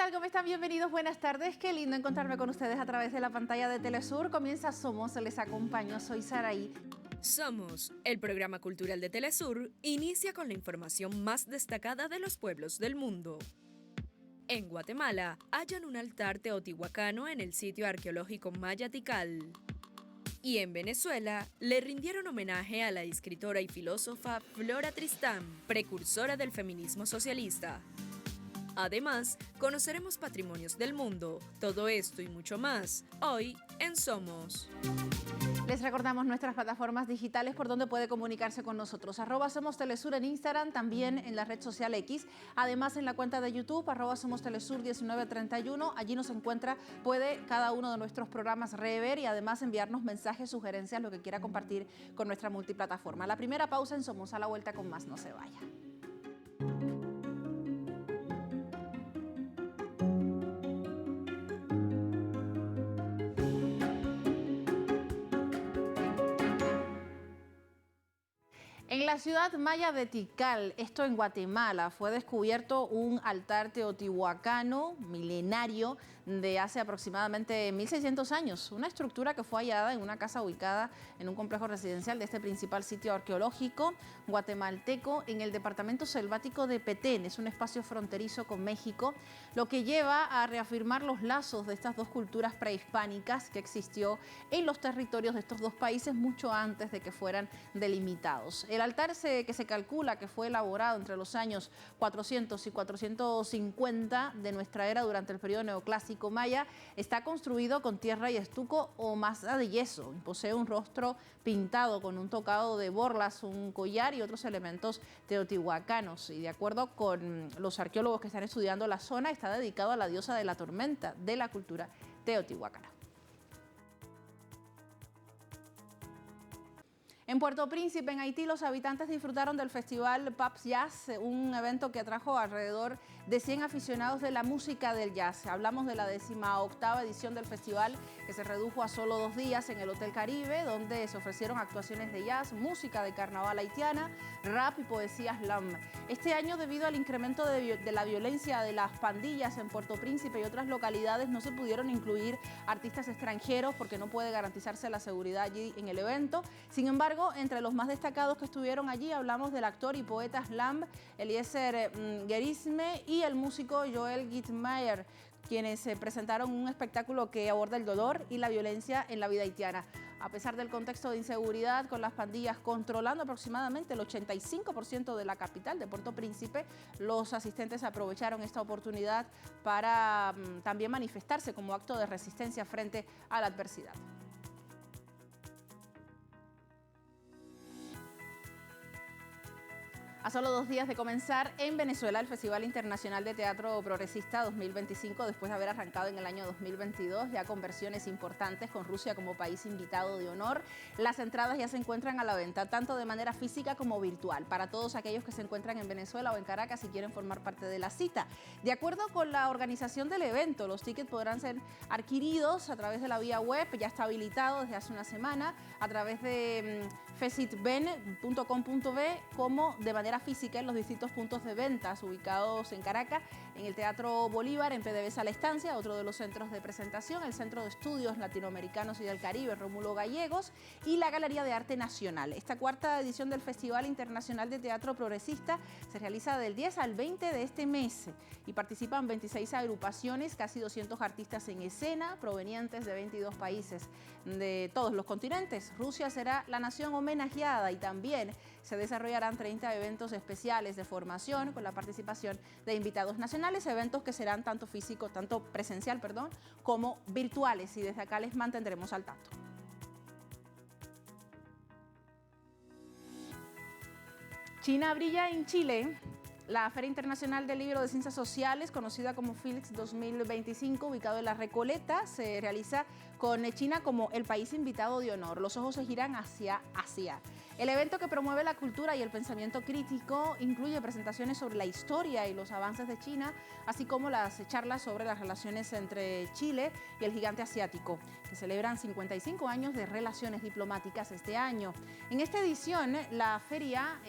tal? ¿Cómo están? Bienvenidos, buenas tardes. Qué lindo encontrarme con ustedes a través de la pantalla de Telesur. Comienza Somos, les acompaño, soy Saraí. Somos, el programa cultural de Telesur, inicia con la información más destacada de los pueblos del mundo. En Guatemala, hallan un altar teotihuacano en el sitio arqueológico Maya Tikal. Y en Venezuela, le rindieron homenaje a la escritora y filósofa Flora Tristán, precursora del feminismo socialista. Además, conoceremos patrimonios del mundo, todo esto y mucho más, hoy en Somos. Les recordamos nuestras plataformas digitales por donde puede comunicarse con nosotros. @Somos Telesur en Instagram, también en la red social X. Además, en la cuenta de YouTube, @Somos Telesur 1931. Allí nos encuentra, puede cada uno de nuestros programas rever y además enviarnos mensajes, sugerencias, lo que quiera compartir con nuestra multiplataforma. La primera pausa en Somos, a la vuelta con más, no se vaya. En la ciudad maya de Tikal, esto en Guatemala, fue descubierto un altar teotihuacano milenario de hace aproximadamente 1600 años. Una estructura que fue hallada en una casa ubicada en un complejo residencial de este principal sitio arqueológico guatemalteco en el departamento selvático de Petén. Es un espacio fronterizo con México, lo que lleva a reafirmar los lazos de estas dos culturas prehispánicas que existió en los territorios de estos dos países mucho antes de que fueran delimitados. El altar que se calcula que fue elaborado entre los años 400 y 450 de nuestra era durante el periodo neoclásico maya, está construido con tierra y estuco o masa de yeso. Posee un rostro pintado con un tocado de borlas, un collar y otros elementos teotihuacanos. Y de acuerdo con los arqueólogos que están estudiando la zona, está dedicado a la diosa de la tormenta de la cultura teotihuacana. En Puerto Príncipe, en Haití, los habitantes disfrutaron del festival Paps Jazz, un evento que atrajo alrededor de 100 aficionados de la música del jazz. Hablamos de la 18ª edición del festival, que se redujo a solo 2 días en el Hotel Caribe, donde se ofrecieron actuaciones de jazz, música de carnaval haitiana, rap y poesía slam. Este año, debido al incremento de la violencia de las pandillas en Puerto Príncipe y otras localidades, no se pudieron incluir artistas extranjeros porque no puede garantizarse la seguridad allí en el evento. Sin embargo, entre los más destacados que estuvieron allí hablamos del actor y poeta slam Eliezer Gerisme y el músico Joel Gittmeyer, quienes presentaron un espectáculo que aborda el dolor y la violencia en la vida haitiana. A pesar del contexto de inseguridad, con las pandillas controlando aproximadamente el 85% de la capital de Puerto Príncipe, los asistentes aprovecharon esta oportunidad para también manifestarse como acto de resistencia frente a la adversidad. A solo 2 días de comenzar en Venezuela el Festival Internacional de Teatro Progresista 2025, después de haber arrancado en el año 2022, ya con versiones importantes, con Rusia como país invitado de honor. Las entradas ya se encuentran a la venta, tanto de manera física como virtual, para todos aquellos que se encuentran en Venezuela o en Caracas y quieren formar parte de la cita. De acuerdo con la organización del evento, los tickets podrán ser adquiridos a través de la vía web, ya está habilitado desde hace una semana, a través de fesitben.com.be, como de manera física en los distintos puntos de ventas ubicados en Caracas, en el Teatro Bolívar, en PDVSA La Estancia, otro de los centros de presentación, el Centro de Estudios Latinoamericanos y del Caribe, Rómulo Gallegos, y la Galería de Arte Nacional. Esta 4ª edición del Festival Internacional de Teatro Progresista se realiza del 10 al 20 de este mes y participan 26 agrupaciones, casi 200 artistas en escena, provenientes de 22 países de todos los continentes. Rusia será la nación homenajeada y también se desarrollarán 30 eventos especiales de formación con la participación de invitados nacionales, eventos que serán tanto presencial, como virtuales, y desde acá les mantendremos al tanto. China brilla en Chile. La Feria Internacional del Libro de Ciencias Sociales, conocida como PHILX 2025, ubicado en La Recoleta, se realiza con China como el país invitado de honor. Los ojos se giran hacia Asia. El evento, que promueve la cultura y el pensamiento crítico, incluye presentaciones sobre la historia y los avances de China, así como las charlas sobre las relaciones entre Chile y el gigante asiático, que celebran 55 años de relaciones diplomáticas este año. En esta edición, la feria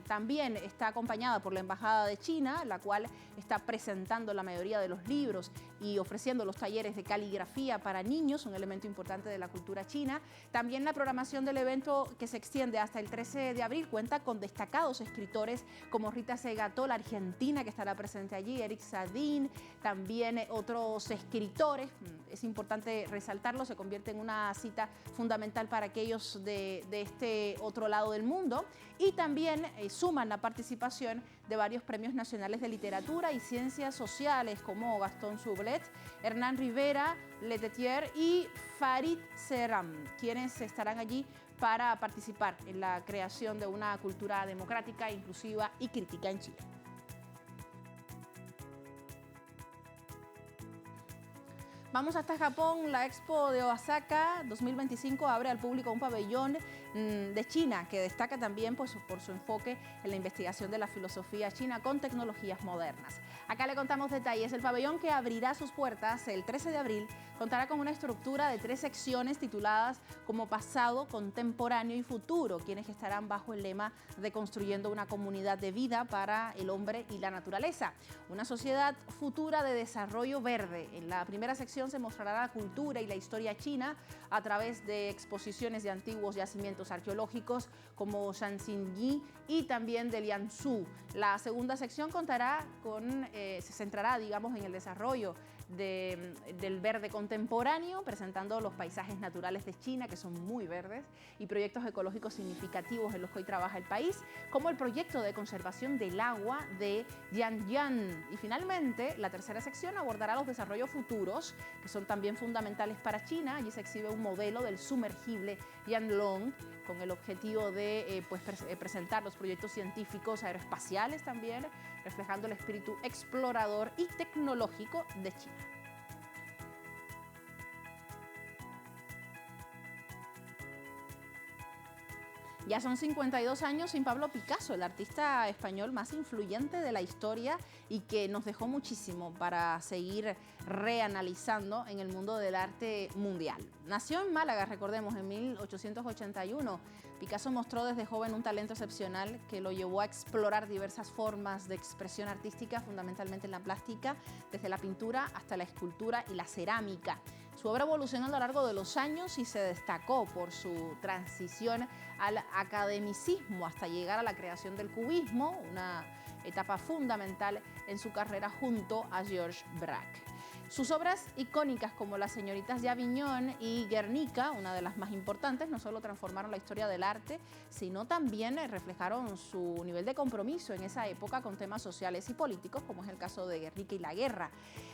también está acompañada por la Embajada de China, la cual está presentando la mayoría de los libros y ofreciendo los talleres de caligrafía para niños, un elemento importante de la cultura china. También la programación del evento, que se extiende hasta el 13 de abril, cuenta con destacados escritores como Rita Segató, la argentina, que estará presente allí, Eric Sadin, también otros escritores. Es importante resaltarlo, se convierte en una cita fundamental para aquellos de este otro lado del mundo, y también suman la participación de varios premios nacionales de literatura y ciencias sociales como Gastón Sublet, Hernán Rivera, Letetier y Farid Serram, quienes estarán allí para participar en la creación de una cultura democrática, inclusiva y crítica en Chile. Vamos hasta Japón. La Expo de Osaka 2025 abre al público un pabellón de China, que destaca también por su enfoque en la investigación de la filosofía china con tecnologías modernas. Acá le contamos detalles. El pabellón, que abrirá sus puertas el 13 de abril, contará con una estructura de 3 secciones tituladas como Pasado, Contemporáneo y Futuro, quienes estarán bajo el lema de construyendo una comunidad de vida para el hombre y la naturaleza, una sociedad futura de desarrollo verde. En la primera sección se mostrará la cultura y la historia china a través de exposiciones de antiguos yacimientos arqueológicos como Shanxinyi y también de Lianzhou. La segunda sección se centrará, digamos, en el desarrollo del verde contemporáneo, presentando los paisajes naturales de China, que son muy verdes, y proyectos ecológicos significativos en los que hoy trabaja el país, como el proyecto de conservación del agua de Yanjian. Y finalmente, la tercera sección abordará los desarrollos futuros, que son también fundamentales para China. Allí se exhibe un modelo del sumergible Yanlong, con el objetivo de presentar los proyectos científicos aeroespaciales también, reflejando el espíritu explorador y tecnológico de China. Ya son 52 años sin Pablo Picasso, el artista español más influyente de la historia y que nos dejó muchísimo para seguir reanalizando en el mundo del arte mundial. Nació en Málaga, recordemos, en 1881. Picasso mostró desde joven un talento excepcional que lo llevó a explorar diversas formas de expresión artística, fundamentalmente en la plástica, desde la pintura hasta la escultura y la cerámica. Su obra evolucionó a lo largo de los años y se destacó por su transición al academicismo hasta llegar a la creación del cubismo, una etapa fundamental en su carrera junto a Georges Braque. Sus obras icónicas como Las señoritas de Aviñón y Guernica, una de las más importantes, no solo transformaron la historia del arte, sino también reflejaron su nivel de compromiso en esa época con temas sociales y políticos, como es el caso de Guernica y la guerra.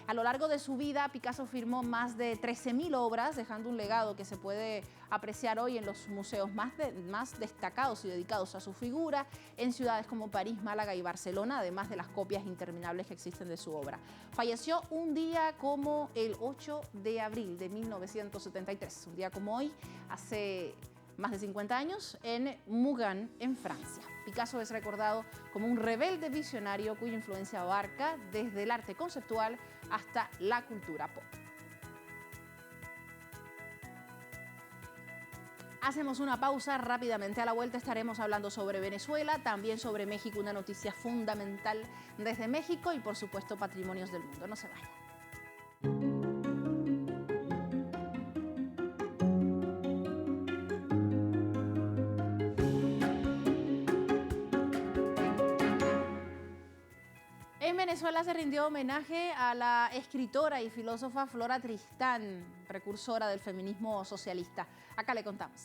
A lo largo de su vida, Picasso firmó más de 13.000 obras, dejando un legado que se puede apreciar hoy en los museos más destacados y dedicados a su figura, en ciudades como París, Málaga y Barcelona, además de las copias interminables que existen de su obra. Falleció un día como el 8 de abril de 1973, un día como hoy, hace más de 50 años, en Mougins, en Francia. Picasso es recordado como un rebelde visionario cuya influencia abarca desde el arte conceptual hasta la cultura pop. Hacemos una pausa rápidamente. A la vuelta estaremos hablando sobre Venezuela, también sobre México, una noticia fundamental desde México y, por supuesto, patrimonios del mundo. No se vayan. En Venezuela se rindió homenaje a la escritora y filósofa Flora Tristán, precursora del feminismo socialista. Acá le contamos.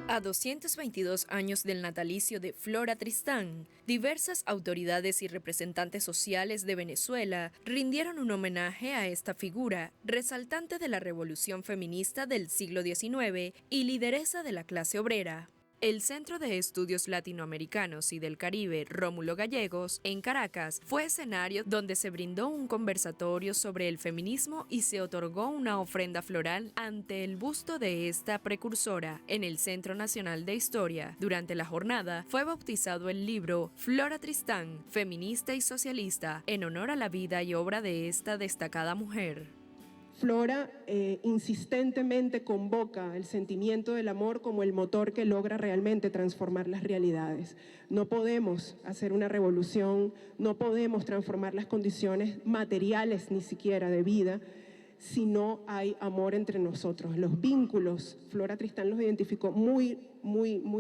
A 222 años del natalicio de Flora Tristán, diversas autoridades y representantes sociales de Venezuela rindieron un homenaje a esta figura, resaltante de la revolución feminista del siglo XIX y lideresa de la clase obrera. El Centro de Estudios Latinoamericanos y del Caribe Rómulo Gallegos, en Caracas, fue escenario donde se brindó un conversatorio sobre el feminismo y se otorgó una ofrenda floral ante el busto de esta precursora en el Centro Nacional de Historia. Durante la jornada fue bautizado el libro Flora Tristán, feminista y socialista, en honor a la vida y obra de esta destacada mujer. Flora insistentemente convoca el sentimiento del amor como el motor que logra realmente transformar las realidades. No podemos hacer una revolución, no podemos transformar las condiciones materiales ni siquiera de vida si no hay amor entre nosotros. Los vínculos, Flora Tristán los identificó muy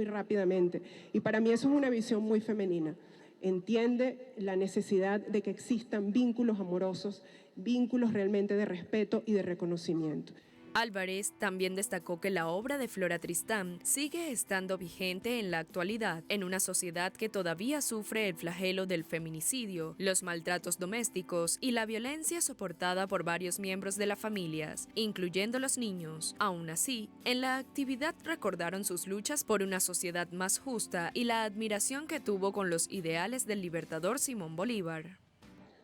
rápidamente y para mí eso es una visión muy femenina. Entiende la necesidad de que existan vínculos amorosos, vínculos realmente de respeto y de reconocimiento. Álvarez también destacó que la obra de Flora Tristán sigue estando vigente en la actualidad, en una sociedad que todavía sufre el flagelo del feminicidio, los maltratos domésticos y la violencia soportada por varios miembros de las familias, incluyendo los niños. Aún así, en la actividad recordaron sus luchas por una sociedad más justa y la admiración que tuvo con los ideales del libertador Simón Bolívar.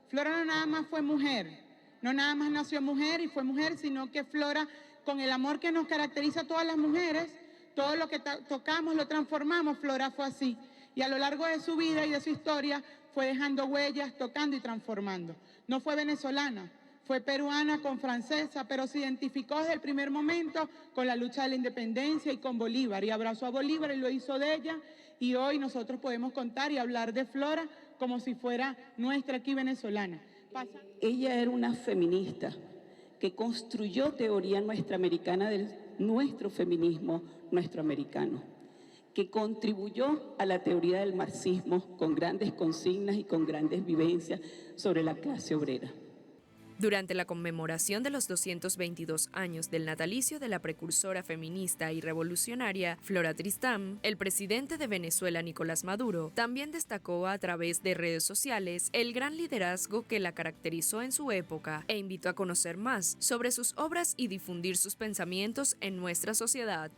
Flora no nada más fue mujer, no nada más nació mujer y fue mujer, sino que Flora, con el amor que nos caracteriza a todas las mujeres, todo lo que tocamos lo transformamos. Flora fue así. Y a lo largo de su vida y de su historia fue dejando huellas, tocando y transformando. No fue venezolana, fue peruana con francesa, pero se identificó desde el primer momento con la lucha de la independencia y con Bolívar. Y abrazó a Bolívar y lo hizo de ella. Y hoy nosotros podemos contar y hablar de Flora como si fuera nuestra aquí venezolana. Ella era una feminista que construyó teoría nuestra americana de nuestro feminismo nuestro americano, que contribuyó a la teoría del marxismo con grandes consignas y con grandes vivencias sobre la clase obrera. Durante la conmemoración de los 222 años del natalicio de la precursora feminista y revolucionaria Flora Tristán, el presidente de Venezuela, Nicolás Maduro, también destacó a través de redes sociales el gran liderazgo que la caracterizó en su época e invitó a conocer más sobre sus obras y difundir sus pensamientos en nuestra sociedad.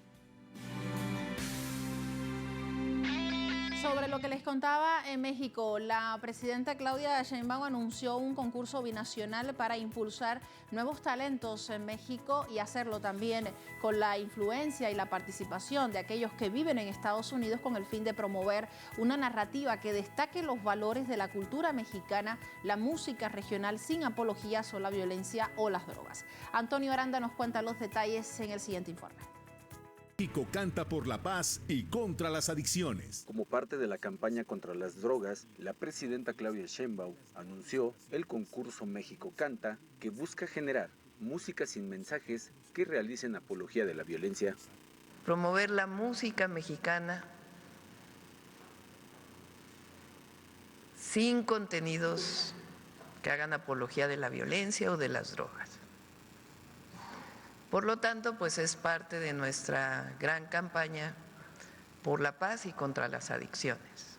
Sobre lo que les contaba, en México, la presidenta Claudia Sheinbaum anunció un concurso binacional para impulsar nuevos talentos en México y hacerlo también con la influencia y la participación de aquellos que viven en Estados Unidos con el fin de promover una narrativa que destaque los valores de la cultura mexicana, la música regional sin apologías o la violencia o las drogas. Antonio Aranda nos cuenta los detalles en el siguiente informe. México canta por la paz y contra las adicciones. Como parte de la campaña contra las drogas, la presidenta Claudia Sheinbaum anunció el concurso México Canta, que busca generar música sin mensajes que realicen apología de la violencia. Promover la música mexicana sin contenidos que hagan apología de la violencia o de las drogas. Por lo tanto, pues es parte de nuestra gran campaña por la paz y contra las adicciones.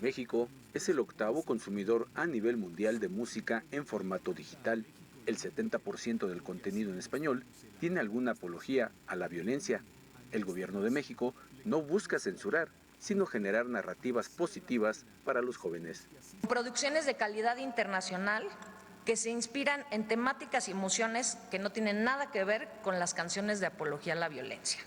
México es el octavo consumidor a nivel mundial de música en formato digital. El 70% del contenido en español tiene alguna apología a la violencia. El gobierno de México no busca censurar, sino generar narrativas positivas para los jóvenes. Producciones de calidad internacional que se inspiran en temáticas y emociones que no tienen nada que ver con las canciones de apología a la violencia.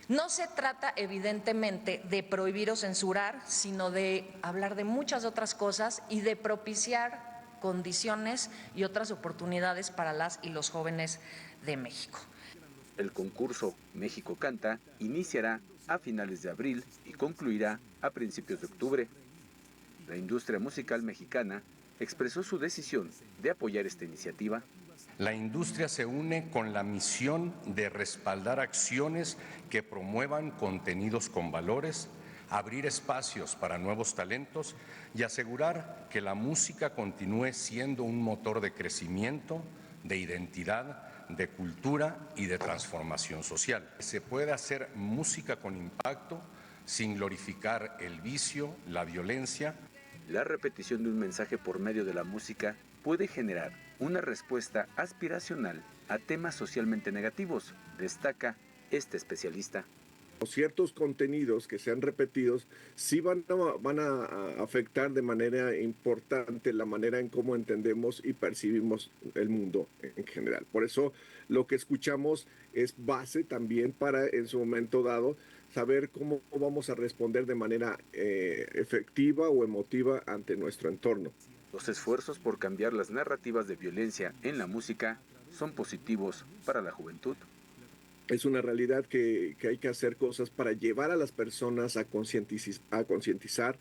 No se trata, evidentemente, de prohibir o censurar, sino de hablar de muchas otras cosas y de propiciar condiciones y otras oportunidades para las y los jóvenes de México. El concurso México Canta iniciará a finales de abril y concluirá a principios de octubre. La industria musical mexicana expresó su decisión de apoyar esta iniciativa. La industria se une con la misión de respaldar acciones que promuevan contenidos con valores, abrir espacios para nuevos talentos y asegurar que la música continúe siendo un motor de crecimiento, de identidad, de cultura y de transformación social. Se puede hacer música con impacto sin glorificar el vicio, la violencia. La repetición de un mensaje por medio de la música puede generar una respuesta aspiracional a temas socialmente negativos, destaca este especialista. Ciertos contenidos que sean repetidos sí van a afectar de manera importante la manera en cómo entendemos y percibimos el mundo en general. Por eso lo que escuchamos es base también para, en su momento dado, saber cómo vamos a responder de manera efectiva o emotiva ante nuestro entorno. Los esfuerzos por cambiar las narrativas de violencia en la música son positivos para la juventud. Es una realidad que hay que hacer cosas para llevar a las personas a concientizar,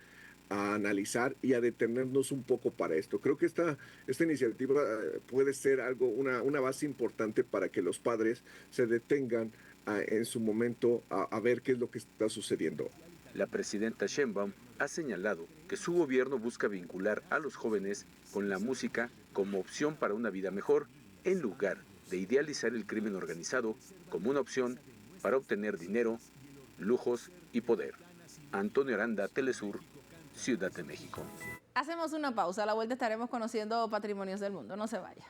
a analizar y a detenernos un poco para esto. Creo que esta iniciativa puede ser una base importante para que los padres se detengan en su momento a ver qué es lo que está sucediendo. La presidenta Sheinbaum ha señalado que su gobierno busca vincular a los jóvenes con la música como opción para una vida mejor, en lugar de idealizar el crimen organizado como una opción para obtener dinero, lujos y poder. Antonio Aranda, Telesur, Ciudad de México. Hacemos una pausa, a la vuelta estaremos conociendo patrimonios del mundo, no se vaya.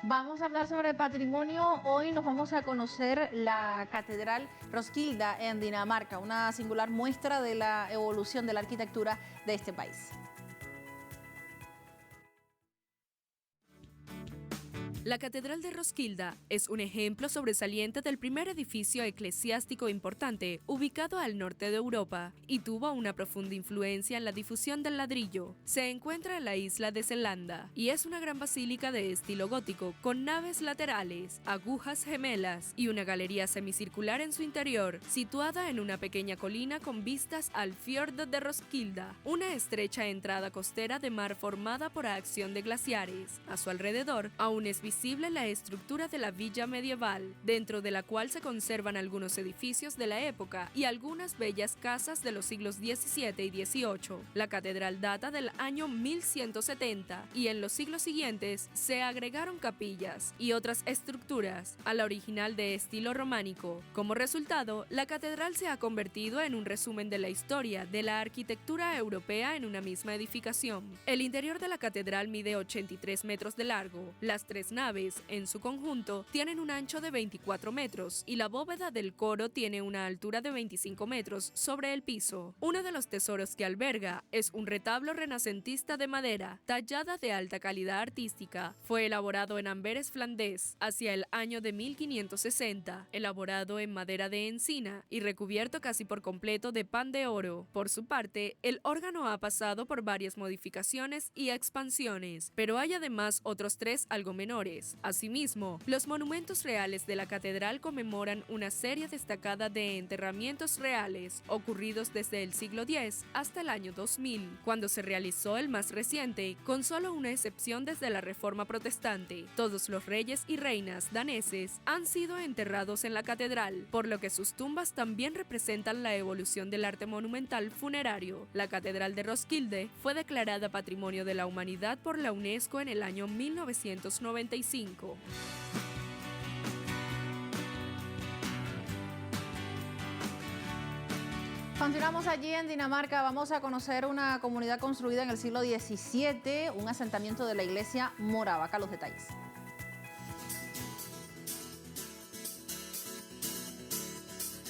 Vamos a hablar sobre patrimonio. Hoy nos vamos a conocer la Catedral Roskilde en Dinamarca, una singular muestra de la evolución de la arquitectura de este país. La Catedral de Roskilde es un ejemplo sobresaliente del primer edificio eclesiástico importante ubicado al norte de Europa y tuvo una profunda influencia en la difusión del ladrillo. Se encuentra en la isla de Zelanda y es una gran basílica de estilo gótico con naves laterales, agujas gemelas y una galería semicircular en su interior, situada en una pequeña colina con vistas al Fiord de Roskilde, una estrecha entrada costera de mar formada por acción de glaciares. A su alrededor aún es visible la estructura de la villa medieval, dentro de la cual se conservan algunos edificios de la época y algunas bellas casas de los siglos XVII y XVIII. La catedral data del año 1170 y en los siglos siguientes se agregaron capillas y otras estructuras a la original de estilo románico. Como resultado, la catedral se ha convertido en un resumen de la historia de la arquitectura europea en una misma edificación. El interior de la catedral mide 83 metros de largo. Las tres naves, en su conjunto, tienen un ancho de 24 metros y la bóveda del coro tiene una altura de 25 metros sobre el piso. Uno de los tesoros que alberga es un retablo renacentista de madera, tallada de alta calidad artística. Fue elaborado en Amberes flandés hacia el año de 1560, elaborado en madera de encina y recubierto casi por completo de pan de oro. Por su parte, el órgano ha pasado por varias modificaciones y expansiones, pero hay además otros tres algo menores. Asimismo, los monumentos reales de la catedral conmemoran una serie destacada de enterramientos reales ocurridos desde el siglo X hasta el año 2000, cuando se realizó el más reciente, con solo una excepción desde la Reforma Protestante. Todos los reyes y reinas daneses han sido enterrados en la catedral, por lo que sus tumbas también representan la evolución del arte monumental funerario. La Catedral de Roskilde fue declarada Patrimonio de la Humanidad por la UNESCO en el año 1995. Continuamos allí en Dinamarca, vamos a conocer una comunidad construida en el siglo XVII, un asentamiento de la iglesia morava. Acá los detalles.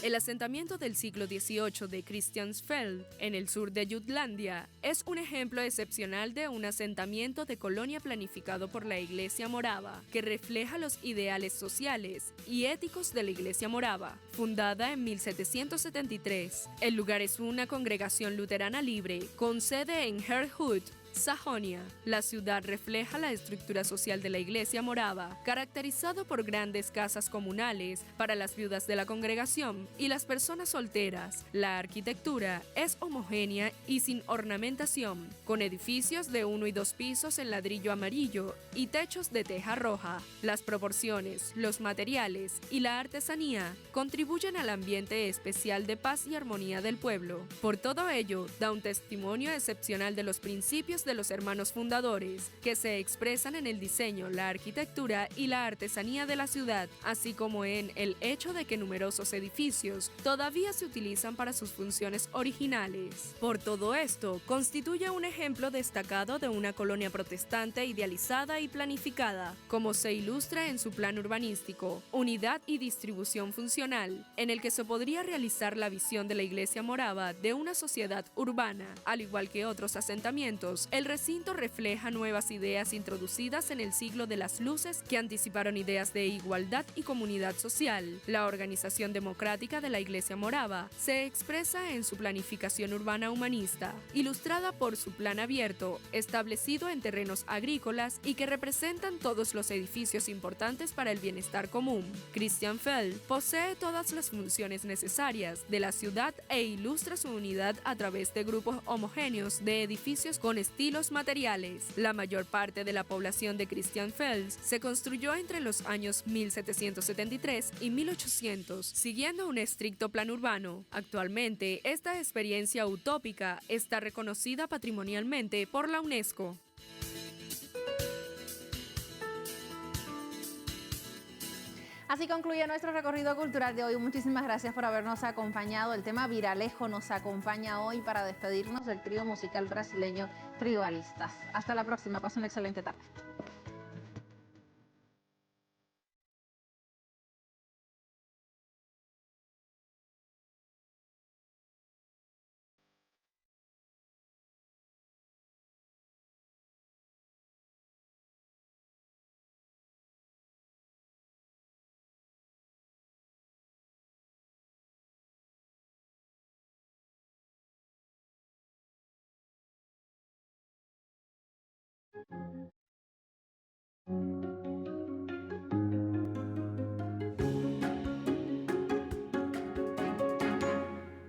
El asentamiento del siglo XVIII de Christiansfeld, en el sur de Jutlandia, es un ejemplo excepcional de un asentamiento de colonia planificado por la Iglesia morava, que refleja los ideales sociales y éticos de la Iglesia morava. Fundada en 1773, el lugar es una congregación luterana libre, con sede en Herrhut, Sajonia. La ciudad refleja la estructura social de la iglesia morava, caracterizado por grandes casas comunales para las viudas de la congregación y las personas solteras. La arquitectura es homogénea y sin ornamentación, con edificios de 1 y 2 pisos en ladrillo amarillo y techos de teja roja. Las proporciones, los materiales y la artesanía contribuyen al ambiente especial de paz y armonía del pueblo. Por todo ello, da un testimonio excepcional de los principios de los hermanos fundadores, que se expresan en el diseño, la arquitectura y la artesanía de la ciudad, así como en el hecho de que numerosos edificios todavía se utilizan para sus funciones originales. Por todo esto, constituye un ejemplo destacado de una colonia protestante idealizada y planificada, como se ilustra en su plan urbanístico, unidad y distribución funcional, en el que se podría realizar la visión de la iglesia morava de una sociedad urbana. Al igual que otros asentamientos, el recinto refleja nuevas ideas introducidas en el siglo de las luces que anticiparon ideas de igualdad y comunidad social. La organización democrática de la iglesia morava se expresa en su planificación urbana humanista, ilustrada por su plan abierto, establecido en terrenos agrícolas y que representan todos los edificios importantes para el bienestar común. Christian Feld posee todas las funciones necesarias de la ciudad e ilustra su unidad a través de grupos homogéneos de edificios con estilos materiales. La mayor parte de la población de Christiansfeld se construyó entre los años 1773 y 1800, siguiendo un estricto plan urbano. Actualmente, esta experiencia utópica está reconocida patrimonialmente por la UNESCO. Así concluye nuestro recorrido cultural de hoy. Muchísimas gracias por habernos acompañado. El tema Viralejo nos acompaña hoy para despedirnos del trío musical brasileño Tribalistas. Hasta la próxima. Pasen una excelente tarde. Thank you.